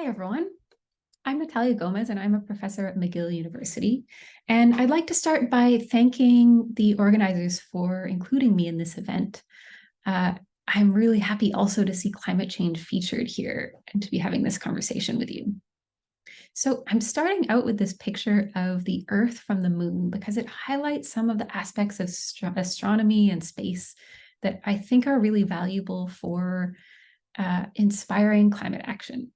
Hi, everyone. I'm Natalya Gomez, and I'm a professor at McGill University. And I'd like to start by thanking the organizers for including me in this event. I'm really happy also to see climate change featured here and to be having this conversation with you. So I'm starting out with this picture of the Earth from the moon because it highlights some of the aspects of astronomy and space that I think are really valuable for inspiring climate action.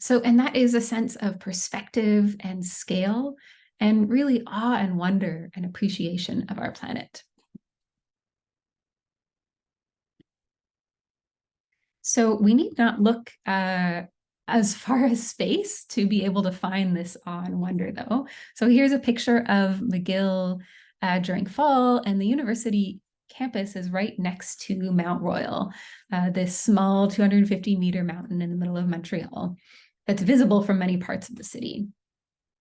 And that is a sense of perspective and scale, and really awe and wonder and appreciation of our planet. So we need not look as far as space to be able to find this awe and wonder, though. So here's a picture of McGill during fall, and the university campus is right next to Mount Royal, this small 250-meter mountain in the middle of Montreal that's visible from many parts of the city.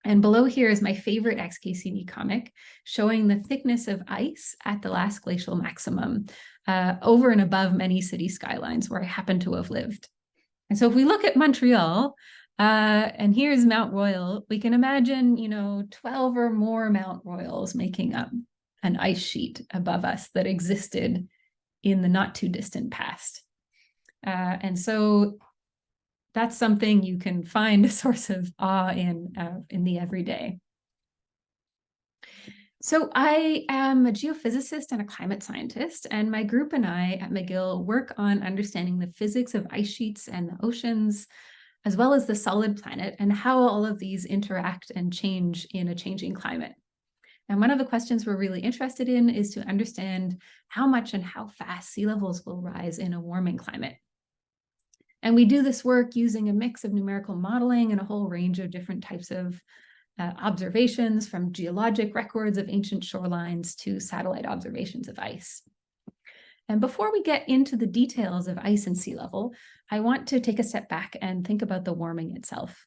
And below here is my favorite XKCD comic showing the thickness of ice at the last glacial maximum over and above many city skylines where I happen to have lived. And so if we look at Montreal, and here's Mount Royal, we can imagine, 12 or more Mount Royals making up an ice sheet above us that existed in the not too distant past. And so that's something you can find a source of awe in the everyday. So I am a geophysicist and a climate scientist, and my group and I at McGill work on understanding the physics of ice sheets and the oceans, as well as the solid planet, and how all of these interact and change in a changing climate. And one of the questions we're really interested in is to understand how much and how fast sea levels will rise in a warming climate. And we do this work using a mix of numerical modeling and a whole range of different types of observations, from geologic records of ancient shorelines to satellite observations of ice. And before we get into the details of ice and sea level, I want to take a step back and think about the warming itself.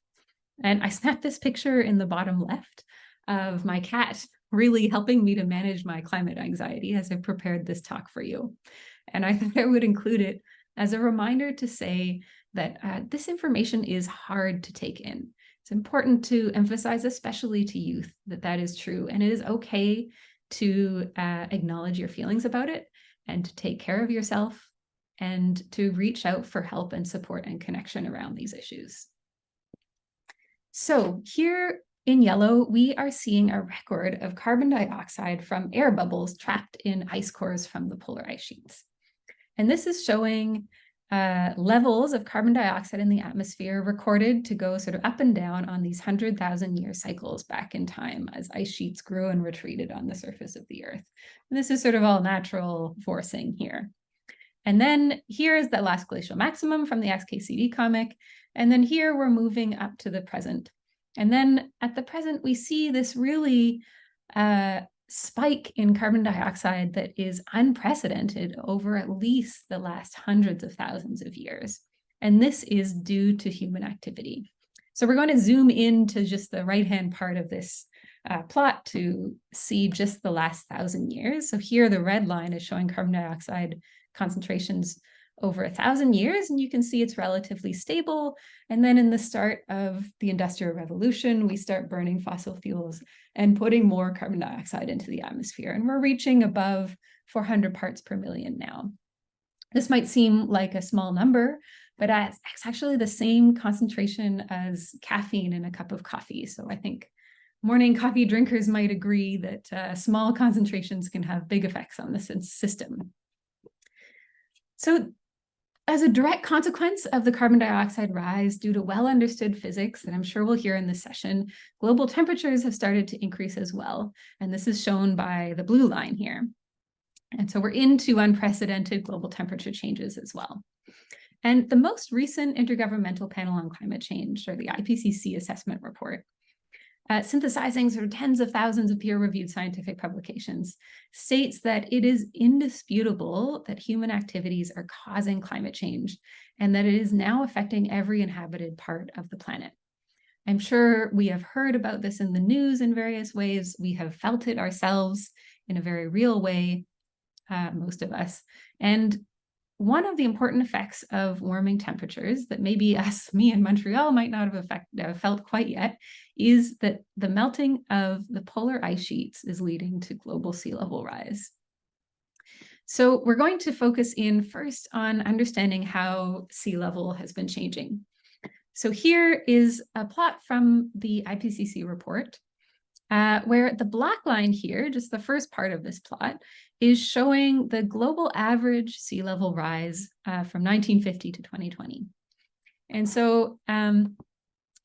And I snapped this picture in the bottom left of my cat really helping me to manage my climate anxiety as I prepared this talk for you. And I thought I would include it as a reminder to say that this information is hard to take in. It's important to emphasize, especially to youth, that that is true. And it is okay to acknowledge your feelings about it and to take care of yourself and to reach out for help and support and connection around these issues. So here in yellow, we are seeing a record of carbon dioxide from air bubbles trapped in ice cores from the polar ice sheets. And this is showing levels of carbon dioxide in the atmosphere recorded to go sort of up and down on these 100,000-year cycles back in time as ice sheets grew and retreated on the surface of the Earth. And this is sort of all natural forcing here. And then here is the last glacial maximum from the XKCD comic. And then here we're moving up to the present. And then at the present, we see this really spike in carbon dioxide that is unprecedented over at least the last hundreds of thousands of years. And this is due to human activity. So we're going to zoom into just the right-hand part of this plot to see just the last 1,000 years. So here the red line is showing carbon dioxide concentrations over 1,000 years, and you can see it's relatively stable. And then in the start of the Industrial Revolution, we start burning fossil fuels and putting more carbon dioxide into the atmosphere. And we're reaching above 400 parts per million now. This might seem like a small number, but it's actually the same concentration as caffeine in a cup of coffee. So I think morning coffee drinkers might agree that small concentrations can have big effects on the system. So as a direct consequence of the carbon dioxide rise due to well-understood physics that I'm sure we'll hear in this session, global temperatures have started to increase as well. And this is shown by the blue line here. And so we're into unprecedented global temperature changes as well. And the most recent Intergovernmental Panel on Climate Change, or the IPCC assessment report, synthesizing sort of tens of thousands of peer-reviewed scientific publications, states that it is indisputable that human activities are causing climate change and that it is now affecting every inhabited part of the planet. I'm sure we have heard about this in the news in various ways. We have felt it ourselves in a very real way, most of us. And one of the important effects of warming temperatures that maybe me in Montreal might not have felt quite yet is that the melting of the polar ice sheets is leading to global sea level rise. So we're going to focus in first on understanding how sea level has been changing. So here is a plot from the IPCC report, where the black line here, just the first part of this plot, is showing the global average sea level rise from 1950 to 2020. And so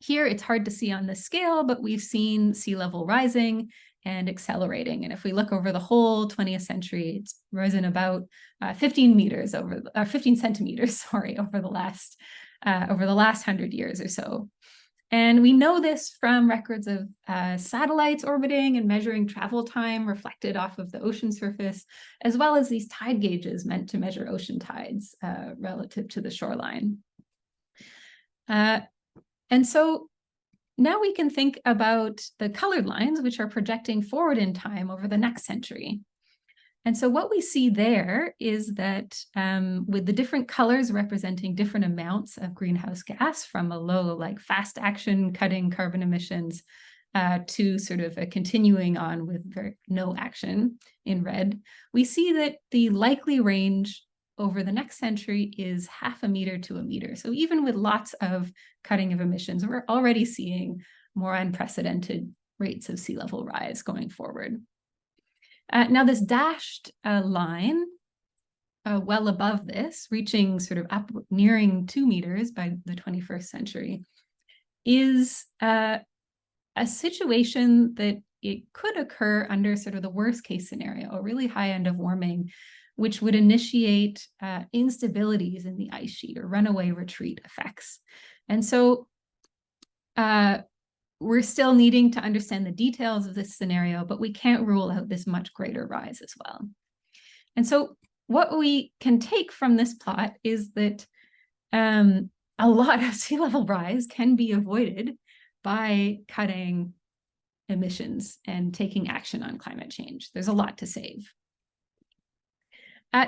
here it's hard to see on this scale, but we've seen sea level rising and accelerating. And if we look over the whole 20th century, it's risen about 15 centimeters, sorry, over the last 100 years or so. And we know this from records of satellites orbiting and measuring travel time reflected off of the ocean surface, as well as these tide gauges meant to measure ocean tides relative to the shoreline. And so now we can think about the colored lines, which are projecting forward in time over the next century. And so what we see there is that with the different colors representing different amounts of greenhouse gas, from a low, like fast action cutting carbon emissions to sort of a continuing on with no action in red, we see that the likely range over the next century is 0.5 meter to 1 meter. So even with lots of cutting of emissions, we're already seeing more unprecedented rates of sea level rise going forward. Now this dashed line well above this, reaching sort of up nearing 2 meters by the 21st century, is a situation that it could occur under sort of the worst case scenario, a really high end of warming, which would initiate instabilities in the ice sheet or runaway retreat effects. And so we're still needing to understand the details of this scenario, but we can't rule out this much greater rise as well. And so what we can take from this plot is that a lot of sea level rise can be avoided by cutting emissions and taking action on climate change. There's a lot to save.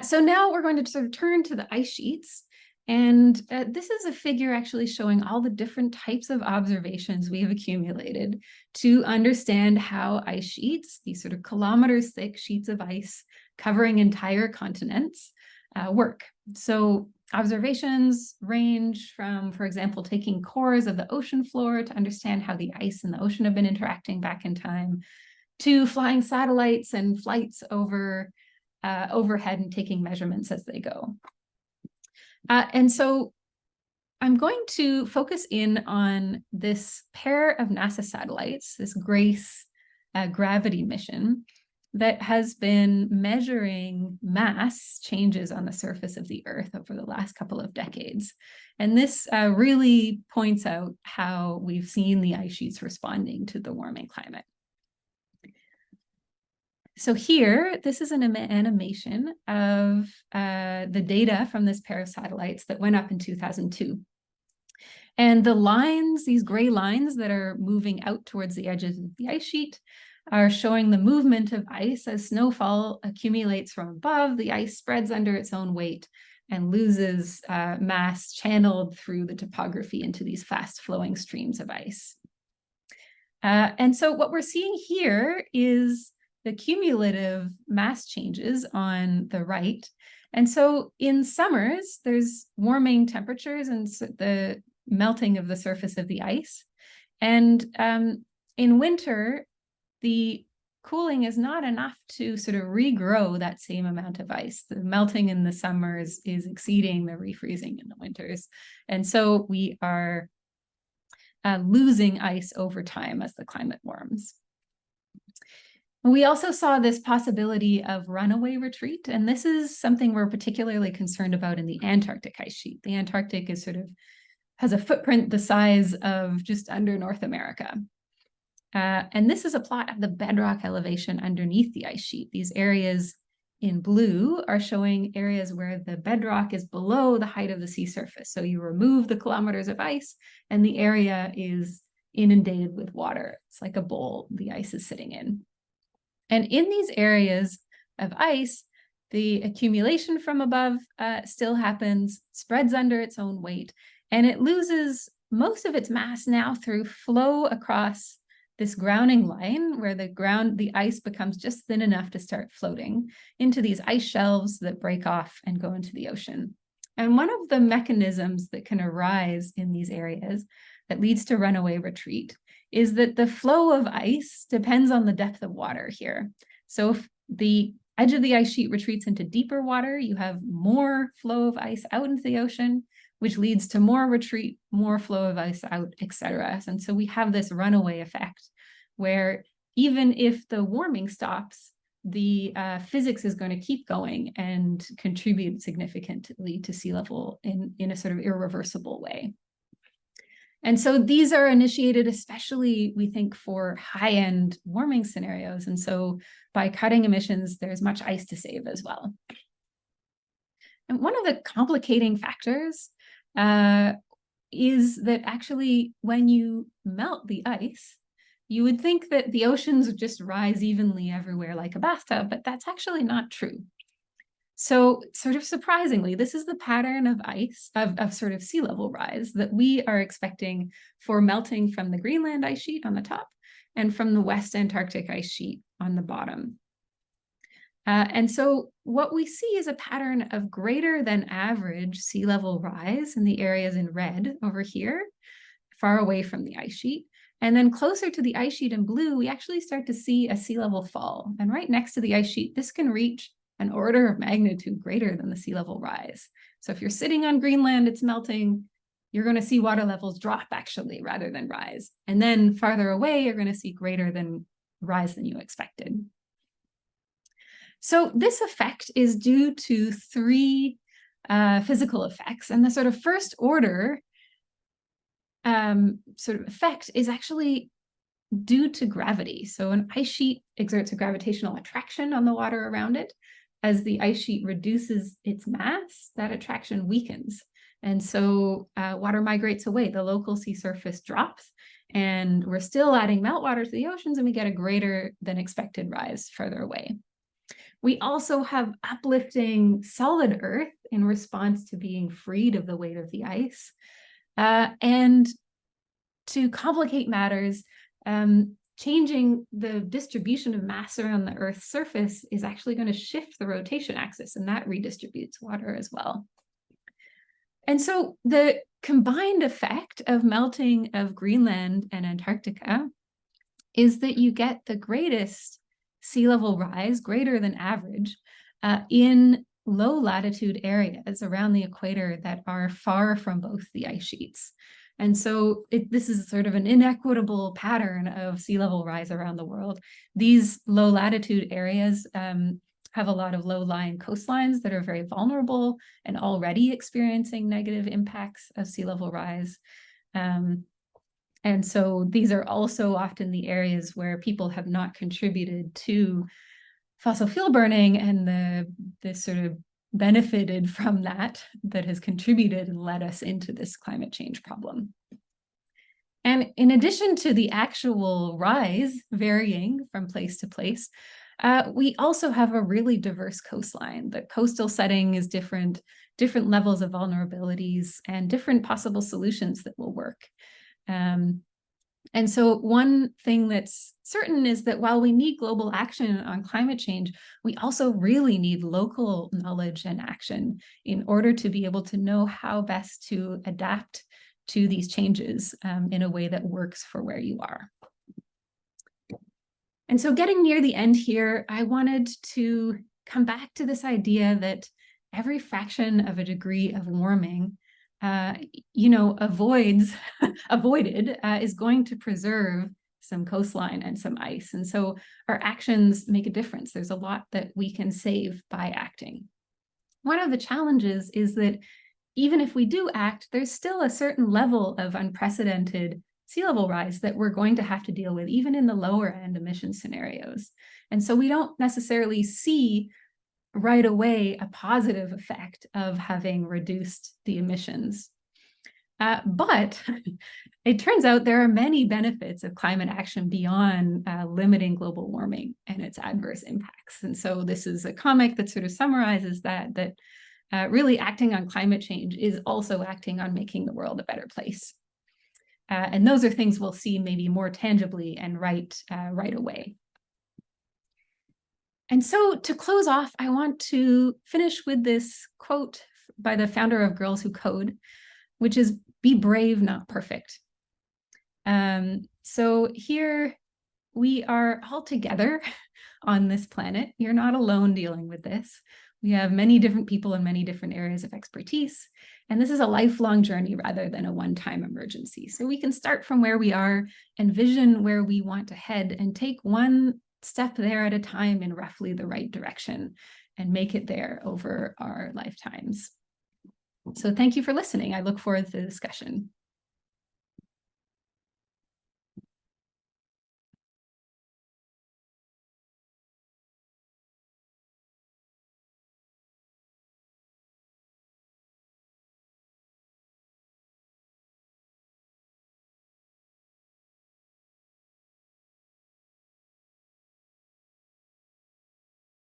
So now we're going to sort of turn to the ice sheets. And this is a figure actually showing all the different types of observations we have accumulated to understand how ice sheets, these sort of kilometers thick sheets of ice covering entire continents, work. So observations range from, for example, taking cores of the ocean floor to understand how the ice and the ocean have been interacting back in time, to flying satellites and flights over overhead and taking measurements as they go. And so I'm going to focus in on this pair of NASA satellites, this GRACE gravity mission that has been measuring mass changes on the surface of the Earth over the last couple of decades. And this really points out how we've seen the ice sheets responding to the warming climate. So here, this is an animation of the data from this pair of satellites that went up in 2002. And the lines, these gray lines that are moving out towards the edges of the ice sheet, are showing the movement of ice as snowfall accumulates from above. The ice spreads under its own weight and loses mass channeled through the topography into these fast flowing streams of ice. And so what we're seeing here is the cumulative mass changes on the right. And so in summers, there's warming temperatures and the melting of the surface of the ice. And in winter, the cooling is not enough to sort of regrow that same amount of ice. The melting in the summers is exceeding the refreezing in the winters. And so we are losing ice over time as the climate warms. We also saw this possibility of runaway retreat, and this is something we're particularly concerned about in the Antarctic ice sheet. The Antarctic is has a footprint the size of just under North America. And this is a plot of the bedrock elevation underneath the ice sheet. These areas in blue are showing areas where the bedrock is below the height of the sea surface. So you remove the kilometers of ice and the area is inundated with water. It's like a bowl the ice is sitting in. And in these areas of ice, The accumulation from above still happens, spreads under its own weight, and it loses most of its mass now through flow across this grounding line where the ice becomes just thin enough to start floating into these ice shelves that break off and go into the ocean. And one of the mechanisms that can arise in these areas that leads to runaway retreat is that the flow of ice depends on the depth of water here. So if the edge of the ice sheet retreats into deeper water, you have more flow of ice out into the ocean, which leads to more retreat, more flow of ice out, etc. And so we have this runaway effect where even if the warming stops, the physics is going to keep going and contribute significantly to sea level in a sort of irreversible way. And so these are initiated, especially, we think, for high-end warming scenarios. And so by cutting emissions, there's much ice to save as well. And one of the complicating factors is that actually when you melt the ice, you would think that the oceans would just rise evenly everywhere like a bathtub, but that's actually not true. So sort of surprisingly, this is the pattern of ice, of sort of sea level rise that we are expecting for melting from the Greenland ice sheet on the top and from the West Antarctic ice sheet on the bottom. And so what we see is a pattern of greater than average sea level rise in the areas in red over here, far away from the ice sheet. And then closer to the ice sheet in blue, we actually start to see a sea level fall. And right next to the ice sheet, this can reach an order of magnitude greater than the sea level rise. So if you're sitting on Greenland, it's melting, you're going to see water levels drop actually rather than rise. And then farther away, you're going to see greater than rise than you expected. So this effect is due to three physical effects. And the sort of first order sort of effect is actually due to gravity. So an ice sheet exerts a gravitational attraction on the water around it. As the ice sheet reduces its mass, that attraction weakens. And so water migrates away, the local sea surface drops, and we're still adding meltwater to the oceans, and we get a greater than expected rise further away. We also have uplifting solid Earth in response to being freed of the weight of the ice. And to complicate matters, changing the distribution of mass around the Earth's surface is actually going to shift the rotation axis, and that redistributes water as well. And so the combined effect of melting of Greenland and Antarctica is that you get the greatest sea level rise, greater than average, in low latitude areas around the equator that are far from both the ice sheets. And so this is sort of an inequitable pattern of sea level rise around the world. These low latitude areas have a lot of low-lying coastlines that are very vulnerable and already experiencing negative impacts of sea level rise. And so these are also often the areas where people have not contributed to fossil fuel burning, and the sort of benefited from that has contributed and led us into this climate change problem. And in addition to the actual rise varying from place to place, we also have a really diverse coastline. The coastal setting is different levels of vulnerabilities and different possible solutions that will work. And so one thing that's certain is that while we need global action on climate change, we also really need local knowledge and action in order to be able to know how best to adapt to these changes in a way that works for where you are. And so getting near the end here, I wanted to come back to this idea that every fraction of a degree of warming avoided is going to preserve some coastline and some ice. And so our actions make a difference. There's a lot that we can save by acting. One of the challenges is that even if we do act, there's still a certain level of unprecedented sea level rise that we're going to have to deal with, even in the lower end emission scenarios. And so we don't necessarily see right away a positive effect of having reduced the emissions. But it turns out there are many benefits of climate action beyond limiting global warming and its adverse impacts. And so this is a comic that sort of summarizes that really acting on climate change is also acting on making the world a better place. And those are things we'll see maybe more tangibly and right away. And so to close off, I want to finish with this quote by the founder of Girls Who Code, which is, "Be brave, not perfect." So here we are all together on this planet. You're not alone dealing with this. We have many different people in many different areas of expertise. And this is a lifelong journey rather than a one-time emergency. So we can start from where we are and vision where we want to head and take one step there at a time in roughly the right direction and make it there over our lifetimes. So thank you for listening. I look forward to the discussion.